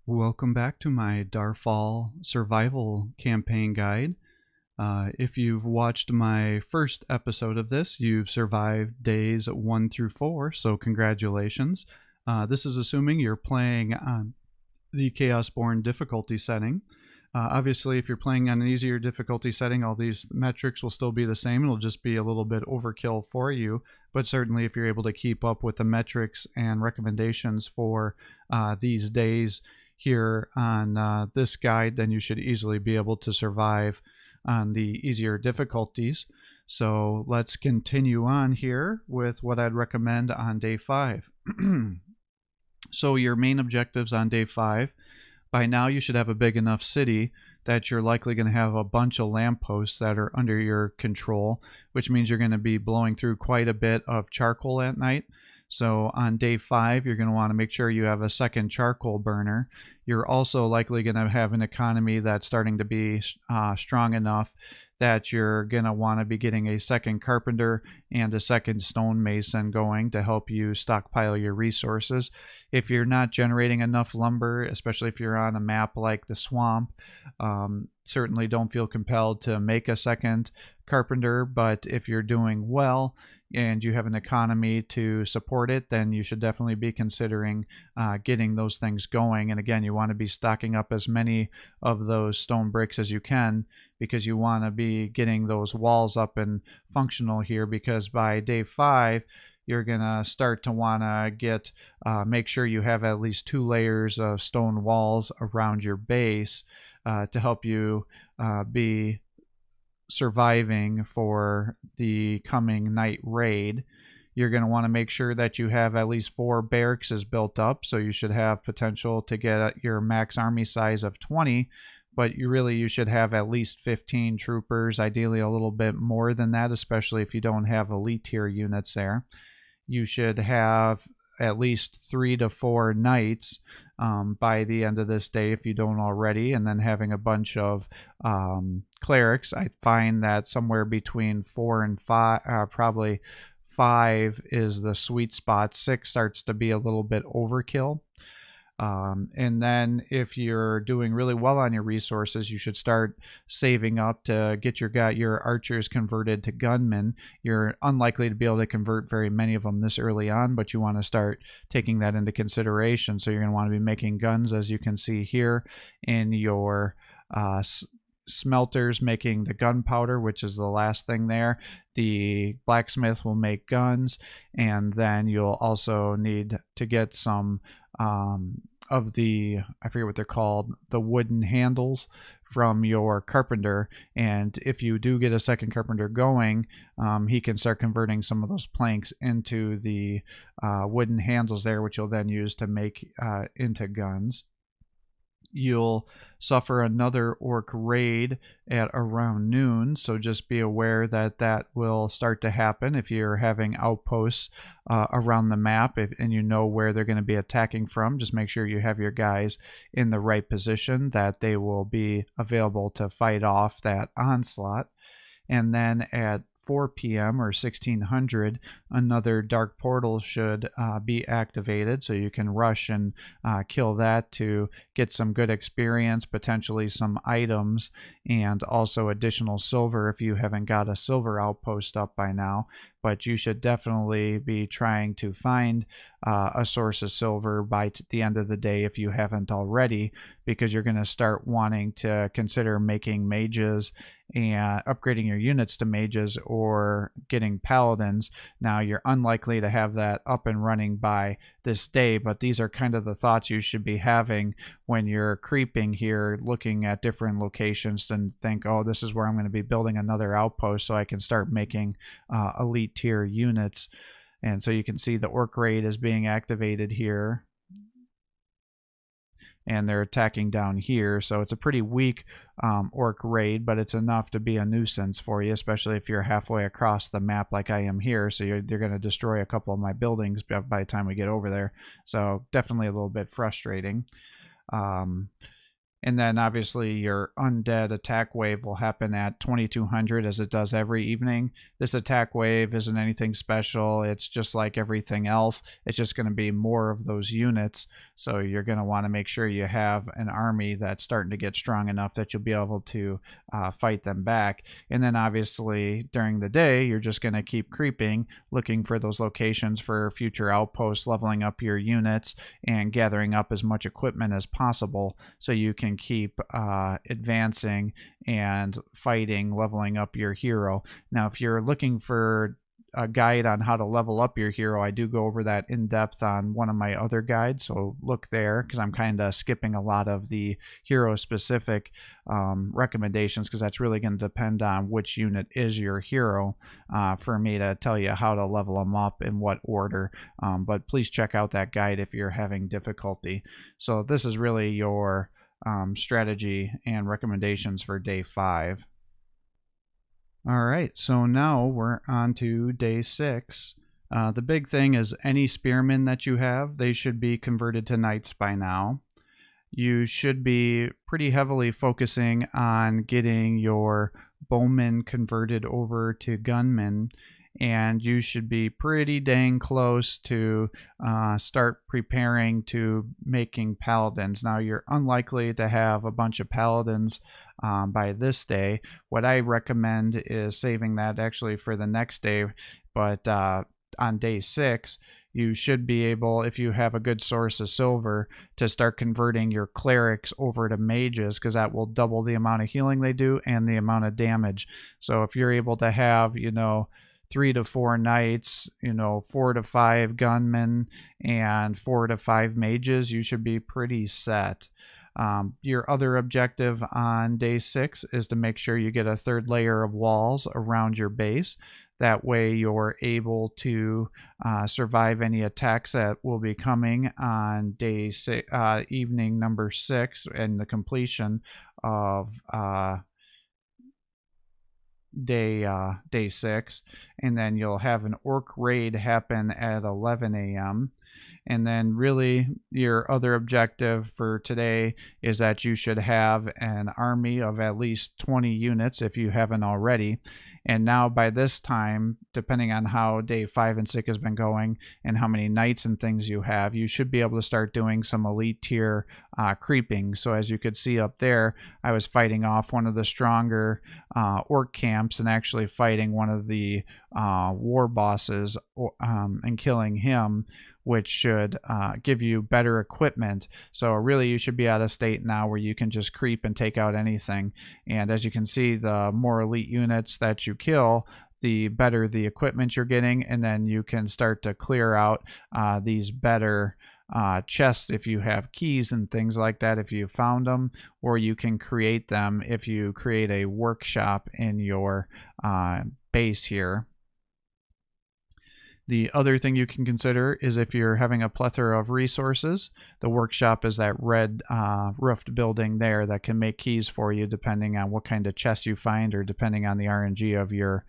Welcome back to my Darfall survival campaign guide. If you've watched my first episode of this, you've survived days 1 through 4, so congratulations. This is assuming you're playing on the Chaosborn difficulty setting. Obviously, if you're playing on an easier difficulty setting, all these metrics will still be the same. It'll just be a little bit overkill for you. But certainly, if you're able to keep up with the metrics and recommendations for these days here on this guide, then you should easily be able to survive on the easier difficulties. So let's continue on here with what I'd recommend on day 5. So your main objectives on day 5. By now you should have a big enough city that you're likely going to have a bunch of lampposts that are under your control, which means you're going to be blowing through quite a bit of charcoal at night. So on day 5, you're going to want to make sure you have a second charcoal burner. You're also likely going to have an economy that's starting to be strong enough that you're going to want to be getting a second carpenter and a second stonemason going to help you stockpile your resources. If you're not generating enough lumber, especially if you're on a map like the swamp, certainly don't feel compelled to make a second carpenter, but if you're doing well and you have an economy to support it, then you should definitely be considering getting those things going. And again, you want to be stocking up as many of those stone bricks as you can, because you want to be getting those walls up and functional here, because by day 5 you're gonna start to want to make sure you have at least 2 layers of stone walls around your base to help you be surviving for the coming night raid. You're going to want to make sure that you have at least 4 barracks built up, so you should have potential to get your max army size of 20, but you should have at least 15 troopers, ideally a little bit more than that, especially if you don't have elite tier units there. You should have at least 3 to 4 knights by the end of this day if you don't already, and then having a bunch of clerics. I find that somewhere between 4 and 5, probably 5 is the sweet spot. 6 starts to be a little bit overkill. And then if you're doing really well on your resources, you should start saving up to get your archers converted to gunmen. You're unlikely to be able to convert very many of them this early on, but you want to start taking that into consideration. So you're going to want to be making guns, as you can see here in your smelters, making the gunpowder, which is the last thing there. The blacksmith will make guns, and then you'll also need to get some of the, I forget what they're called, the wooden handles from your carpenter. And if you do get a second carpenter going, he can start converting some of those planks into the wooden handles there, which you'll then use to make into guns. You'll suffer another orc raid at around noon, so just be aware that that will start to happen if you're having outposts around the map, and you know where they're going to be attacking from. Just make sure you have your guys in the right position, that they will be available to fight off that onslaught. And then at 4 p.m. or 1600, another dark portal should be activated, so you can rush and kill that to get some good experience, potentially some items, and also additional silver if you haven't got a silver outpost up by now. But you should definitely be trying to find a source of silver by the end of the day if you haven't already, because you're going to start wanting to consider making mages and upgrading your units to mages or getting paladins. Now, you're unlikely to have that up and running by this day, but these are kind of the thoughts you should be having when you're creeping here, looking at different locations, and think, oh, this is where I'm going to be building another outpost so I can start making elite tier units. And so you can see the orc raid is being activated here, and they're attacking down here. So it's a pretty weak orc raid, but it's enough to be a nuisance for you, especially if you're halfway across the map like I am here. So they're going to destroy a couple of my buildings by the time we get over there. So definitely a little bit frustrating. And then obviously your undead attack wave will happen at 2200 as it does every evening. This attack wave isn't anything special. It's just like everything else. It's just going to be more of those units. So you're going to want to make sure you have an army that's starting to get strong enough that you'll be able to fight them back. And then obviously during the day, you're just going to keep creeping, looking for those locations for future outposts, leveling up your units, and gathering up as much equipment as possible so you can keep advancing and fighting, leveling up your hero. Now, if you're looking for a guide on how to level up your hero, I do go over that in depth on one of my other guides, so look there, because I'm kind of skipping a lot of the hero specific recommendations, because that's really going to depend on which unit is your hero for me to tell you how to level them up in what order. But please check out that guide if you're having difficulty. So this is really your strategy and recommendations for day 5. All right, so now we're on to day 6. The big thing is any spearmen that you have, they should be converted to knights by now. You should be pretty heavily focusing on getting your bowmen converted over to gunmen, and you should be pretty dang close to start preparing to making paladins. Now, you're unlikely to have a bunch of paladins by this day. What I recommend is saving that actually for the next day, but on day 6, you should be able, if you have a good source of silver, to start converting your clerics over to mages, because that will double the amount of healing they do and the amount of damage. So if you're able to have, 3 to 4 knights, 4 to 5 gunmen, and 4 to 5 mages, you should be pretty set. Your other objective on day 6 is to make sure you get a 3rd layer of walls around your base. That way you're able to survive any attacks that will be coming on day 6, evening number 6, and the completion of day 6. And then you'll have an orc raid happen at 11 a.m. And then really your other objective for today is that you should have an army of at least 20 units if you haven't already. And now by this time, depending on how day 5 and 6 has been going and how many knights and things you have, you should be able to start doing some elite tier creeping. So as you could see up there, I was fighting off one of the stronger orc camps and actually fighting one of the war bosses and killing him, which should give you better equipment. So really you should be at a state now where you can just creep and take out anything. And as you can see, the more elite units that you kill, the better the equipment you're getting, and then you can start to clear out these better chests if you have keys and things like that if you found them, or you can create them if you create a workshop in your base here. The other thing you can consider is if you're having a plethora of resources, the workshop is that red roofed building there that can make keys for you depending on what kind of chest you find, or depending on the RNG of your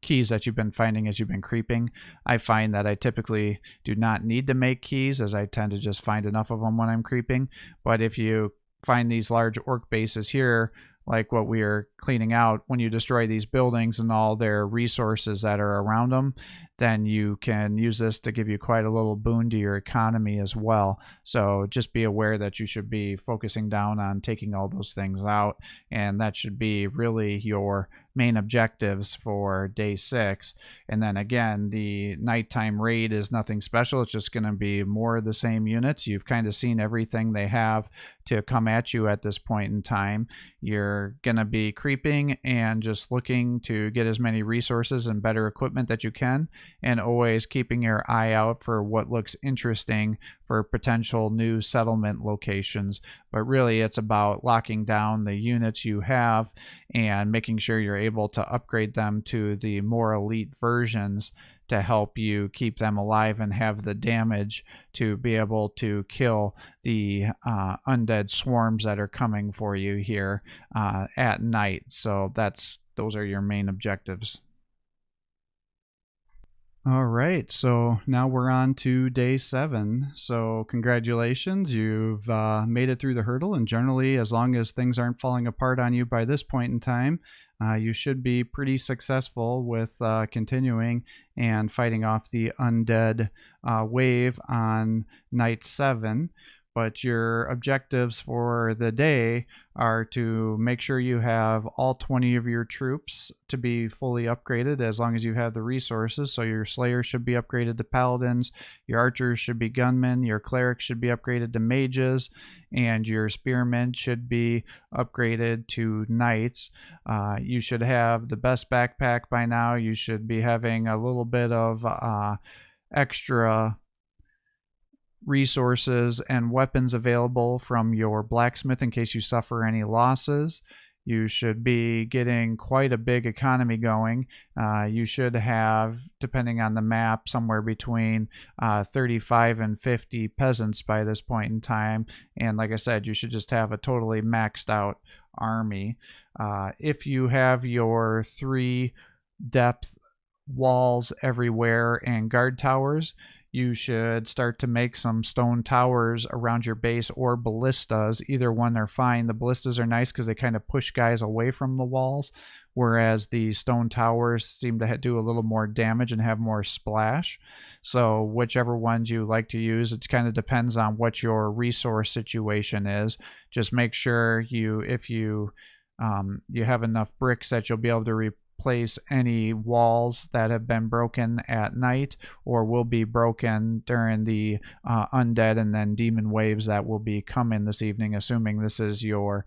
keys that you've been finding as you've been creeping. I find that I typically do not need to make keys, as I tend to just find enough of them when I'm creeping. But if you find these large orc bases here, like what we are cleaning out, when you destroy these buildings and all their resources that are around them, then you can use this to give you quite a little boon to your economy as well. So just be aware that you should be focusing down on taking all those things out, and that should be really your main objectives for day 6. And then again, the nighttime raid is nothing special. It's just going to be more of the same units. You've kind of seen everything they have to come at you at this point in time. You're going to be creeping and just looking to get as many resources and better equipment that you can, and always keeping your eye out for what looks interesting for potential new settlement locations. But really it's about locking down the units you have and making sure you're able to upgrade them to the more elite versions to help you keep them alive and have the damage to be able to kill the undead swarms that are coming for you here at night. So those are your main objectives. All right, so now we're on to day 7. So congratulations, you've made it through the hurdle, and generally, as long as things aren't falling apart on you by this point in time, you should be pretty successful with continuing and fighting off the undead wave on night 7. But your objectives for the day are to make sure you have all 20 of your troops to be fully upgraded as long as you have the resources. So your slayers should be upgraded to paladins, your archers should be gunmen, your clerics should be upgraded to mages, and your spearmen should be upgraded to knights. You should have the best backpack by now. You should be having a little bit of extra resources and weapons available from your blacksmith in case you suffer any losses. You should be getting quite a big economy going. You should have, depending on the map, somewhere between 35 and 50 peasants by this point in time. And like I said, you should just have a totally maxed out army. If you have your 3 depth walls everywhere and guard towers, you should start to make some stone towers around your base or ballistas. Either one are fine. The ballistas are nice because they kind of push guys away from the walls, whereas the stone towers seem to do a little more damage and have more splash. So whichever ones you like to use, it kind of depends on what your resource situation is. Just make sure if you have enough bricks that you'll be able to replace any walls that have been broken at night or will be broken during the undead and then demon waves that will be coming this evening, assuming this is you're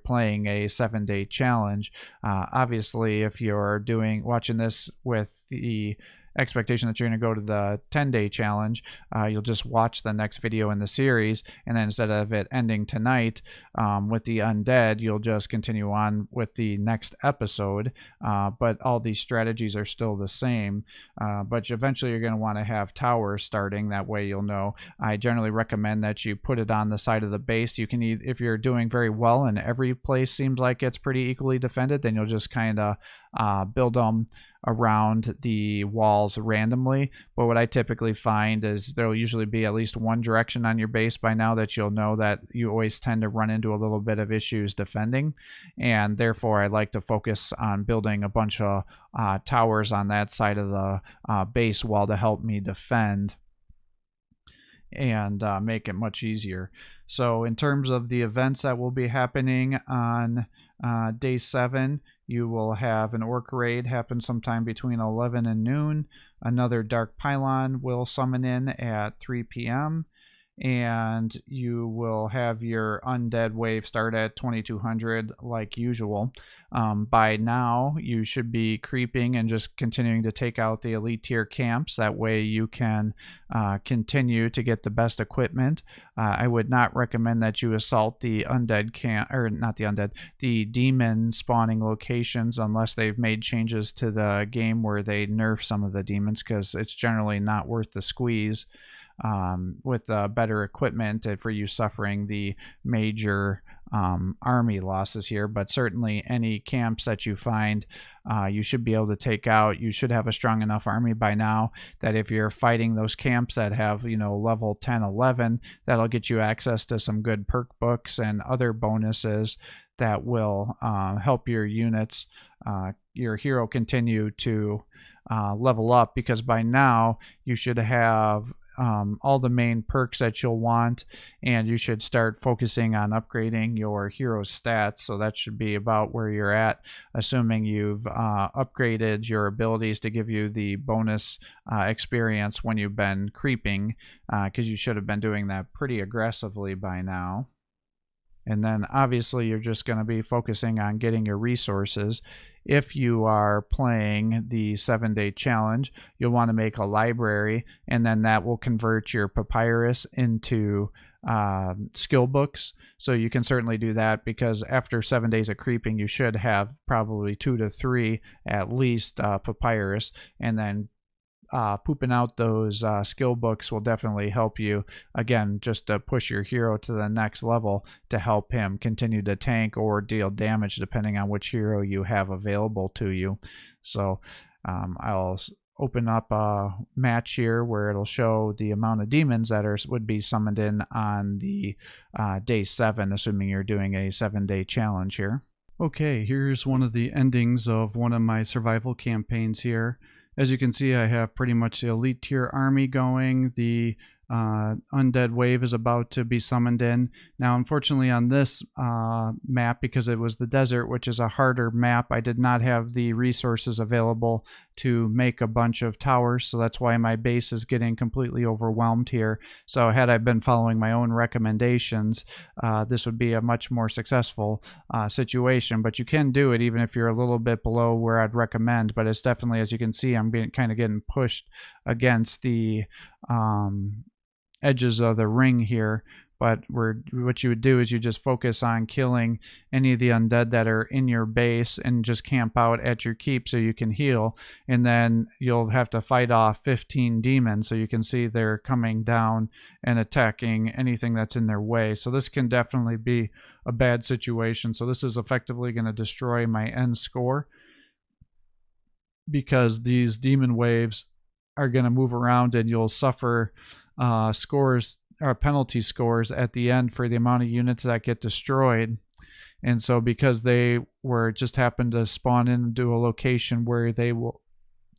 playing a 7-day challenge. Obviously, if you're watching this with the expectation that you're going to go to the 10-day challenge, you'll just watch the next video in the series, and then instead of it ending tonight with the undead, you'll just continue on with the next episode. But all these strategies are still the same, but eventually you're going to want to have towers starting. That way you'll know. I generally recommend that you put it on the side of the base. You can if you're doing very well and every place seems like it's pretty equally defended, then you'll just kind of build them around the walls randomly. But what I typically find is there'll usually be at least one direction on your base by now that you'll know that you always tend to run into a little bit of issues defending, and therefore I like to focus on building a bunch of towers on that side of the base wall to help me defend and make it much easier. So in terms of the events that will be happening on day 7, you will have an orc raid happen sometime between 11 and noon. Another dark pylon will summon in at 3 p.m. and you will have your undead wave start at 2200 like usual. By now, you should be creeping and just continuing to take out the elite tier camps. That way you can continue to get the best equipment. I would not recommend that you assault the undead camp, or not the undead, the demon spawning locations unless they've made changes to the game where they nerf some of the demons, because it's generally not worth the squeeze. With better equipment for you suffering the major army losses here. But certainly any camps that you find, you should be able to take out. You should have a strong enough army by now that if you're fighting those camps that have, level 10, 11, that'll get you access to some good perk books and other bonuses that will help your units, your hero continue to level up, because by now you should have all the main perks that you'll want, and you should start focusing on upgrading your hero stats. So that should be about where you're at, assuming you've upgraded your abilities to give you the bonus experience when you've been creeping, because you should have been doing that pretty aggressively by now. And then obviously you're just going to be focusing on getting your resources. If you are playing the 7-day challenge, you'll want to make a library, and then that will convert your papyrus into skill books. So you can certainly do that, because after 7 days of creeping, you should have probably 2 to 3 at least papyrus, and then pooping out those skill books will definitely help you, again, just to push your hero to the next level to help him continue to tank or deal damage depending on which hero you have available to you. So I'll open up a match here where it'll show the amount of demons that would be summoned in on the day 7, assuming you're doing a 7-day challenge here. Okay, here's one of the endings of one of my survival campaigns here. As you can see, I have pretty much the elite tier army going. The undead wave is about to be summoned in. Now, unfortunately, on this map, because it was the desert, which is a harder map, I did not have the resources available to make a bunch of towers, so that's why my base is getting completely overwhelmed here. So had I been following my own recommendations, this would be a much more successful situation, but you can do it even if you're a little bit below where I'd recommend. But it's definitely, as you can see, I'm kind of getting pushed against the edges of the ring here. But what you would do is you just focus on killing any of the undead that are in your base and just camp out at your keep so you can heal. And then you'll have to fight off 15 demons. So you can see they're coming down and attacking anything that's in their way. So this can definitely be a bad situation. So this is effectively going to destroy my end score, because these demon waves are going to move around and you'll suffer scores or penalty scores at the end for the amount of units that get destroyed. And so because they were just happened to spawn into a location where they will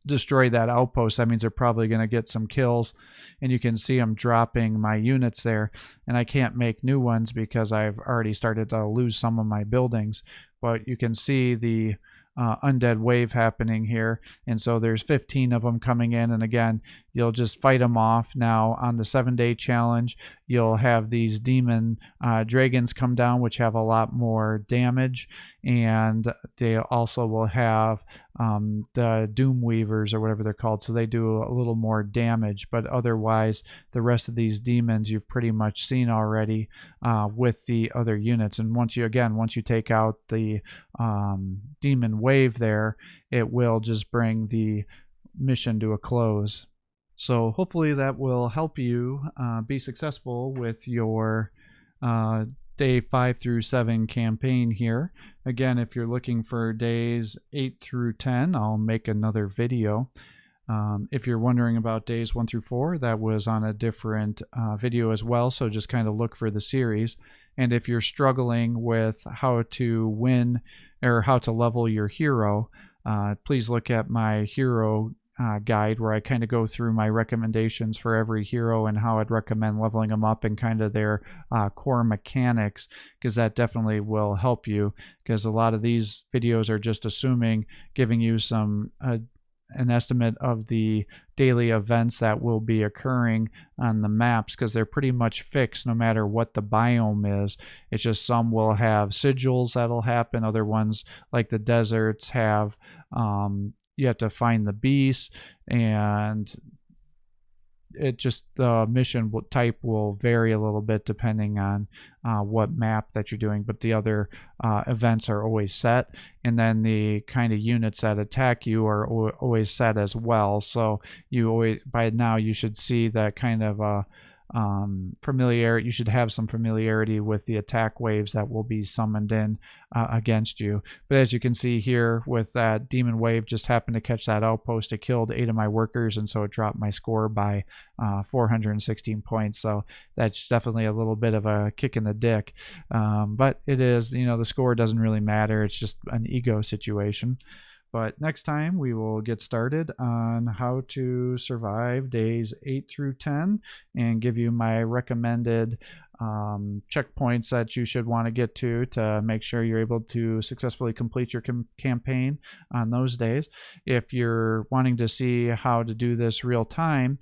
destroy that outpost, that means they're probably going to get some kills. And you can see I'm dropping my units there, and I can't make new ones because I've already started to lose some of my buildings. But you can see the undead wave happening here, and so there's 15 of them coming in, and again, you'll just fight them off. Now on the 7-day challenge, you'll have these demon dragons come down, which have a lot more damage, and they also will have the doom weavers or whatever they're called, so they do a little more damage. But otherwise, the rest of these demons you've pretty much seen already with the other units. And once you take out the demon wave there, it will just bring the mission to a close. So hopefully that will help you be successful with your day 5 through 7 campaign here. Again, if you're looking for days 8 through 10, I'll make another video. If you're wondering about days 1 through 4, that was on a different video as well, so just kind of look for the series. And if you're struggling with how to win or how to level your hero, please look at my hero guide, where I kind of go through my recommendations for every hero and how I'd recommend leveling them up and kind of their core mechanics, because that definitely will help you, because a lot of these videos are just giving you some an estimate of the daily events that will be occurring on the maps, because they're pretty much fixed no matter what the biome is. It's just some will have sigils that'll happen, other ones like the deserts have you have to find the beast, and it just the mission type will vary a little bit depending on what map that you're doing, but the other events are always set, and then the kind of units that attack you are always set as well. So you always, by now, you should see that kind of familiarity. You should have some familiarity with the attack waves that will be summoned in against you. But as you can see here, with that demon wave just happened to catch that outpost, it killed 8 of my workers, and so it dropped my score by 416 points. So that's definitely a little bit of a kick in the dick, but it is, the score doesn't really matter. It's just an ego situation. But next time we will get started on how to survive days 8 through 10 and give you my recommended checkpoints that you should want to get to make sure you're able to successfully complete your campaign on those days. If you're wanting to see how to do this real time,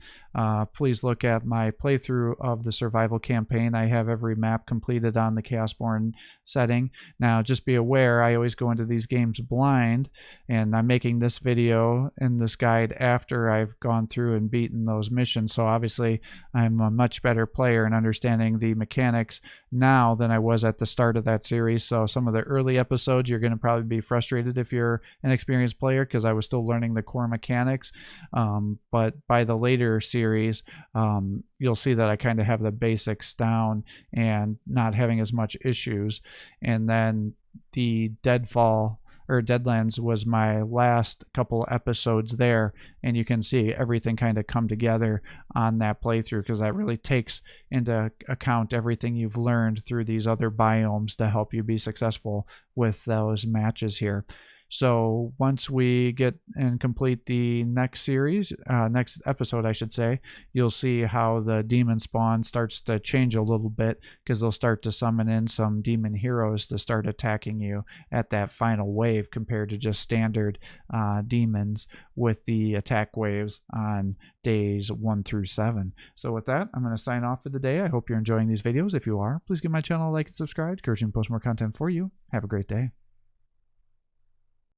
please look at my playthrough of the survival campaign. I have every map completed on the Chaosborn setting. Now, just be aware, I always go into these games blind, and I'm making this video and this guide after I've gone through and beaten those missions. So obviously, I'm a much better player in understanding the mechanics now than I was at the start of that series. So some of the early episodes, you're going to probably be frustrated if you're an experienced player, because I was still learning the core mechanics. But by the later series, you'll see that I kind of have the basics down and not having as much issues. And then the Deadfall or Deadlands was my last couple episodes there, and you can see everything kind of come together on that playthrough, because that really takes into account everything you've learned through these other biomes to help you be successful with those matches here. So once we get and complete the next series, next episode, I should say, you'll see how the demon spawn starts to change a little bit, because they'll start to summon in some demon heroes to start attacking you at that final wave, compared to just standard demons with the attack waves on days 1 through 7. So with that, I'm going to sign off for the day. I hope you're enjoying these videos. If you are, please give my channel a like and subscribe. Encouraging to post more content for you. Have a great day.